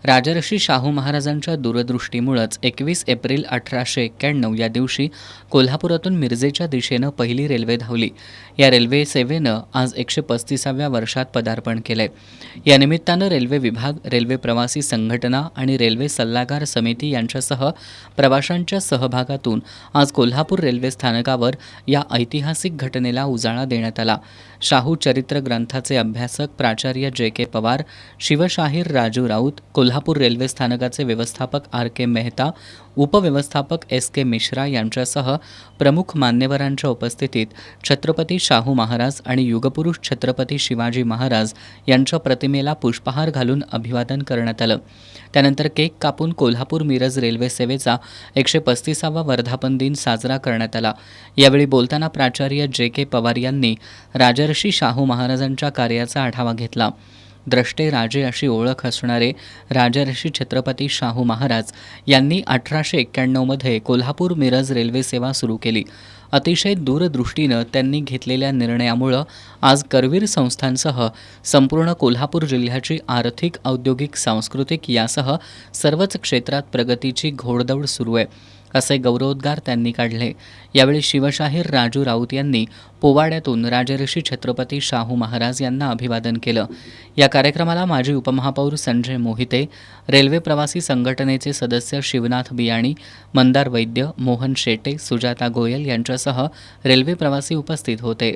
राजर्षी शाहू महाराजांच्या दूरदृष्टीमुळेच 21 एप्रिल 1891 या दिवशी कोल्हापुरातून मिरजेच्या दिशेनं पहिली रेल्वे धावली. या रेल्वे सेवेनं आज 135व्या वर्षात पदार्पण केलंय. या निमित्तानं रेल्वे विभाग, रेल्वे प्रवासी संघटना आणि रेल्वे सल्लागार समिती यांच्यासह प्रवाशांच्या सहभागातून आज कोल्हापूर रेल्वे स्थानकावर या ऐतिहासिक घटनेला उजाळा देण्यात आला. शाहू चरित्र ग्रंथाचे अभ्यासक प्राचार्य जे.के. पवार, शिवशाहीर राजू राऊत, कोल्हापूर रेल्वे स्थानकाचे व्यवस्थापक आर.के. मेहता, उपव्यवस्थापक एस.के. मिश्रा यांच्यासह प्रमुख मान्यवरांच्या उपस्थितीत छत्रपती शाहू महाराज आणि युगपुरुष छत्रपती शिवाजी महाराज यांच्या प्रतिमेला पुष्पहार घालून अभिवादन करण्यात आलं. त्यानंतर केक कापून कोल्हापूर मिरज रेल्वे सेवेचा 135वा वर्धापन दिन साजरा करण्यात आला. यावेळी बोलताना प्राचार्य जे.के. पवार यांनी राजर्षी शाहू महाराजांच्या कार्याचा आढावा घेतला. द्रष्टे राजे अशी ओळख असणारे राजर्षी छत्रपती शाहू महाराज यांनी 1891मध्ये कोल्हापूर मिरज रेल्वे सेवा सुरू केली. अतिशय दूरदृष्टीनं त्यांनी घेतलेल्या निर्णयामुळं आज करवीर संस्थांसह संपूर्ण कोल्हापूर जिल्ह्याची आर्थिक, औद्योगिक, सांस्कृतिक यासह सर्वच क्षेत्रात प्रगतीची घोडदौड सुरू आहे, असे गौरवोद्गार त्यांनी काढले. यावेळी शिवशाहीर राजू राऊत यांनी पोवाड्यातून राजर्षी छत्रपती शाहू महाराज यांना अभिवादन केलं. या कार्यक्रमाला माजी उपमहापौर संजय मोहिते, रेल्वे प्रवासी संघटनेचे सदस्य शिवनाथ बियाणी, मंदार वैद्य, मोहन शेटे, सुजाता गोयल यांच्यासह रेल्वे प्रवासी उपस्थित होते.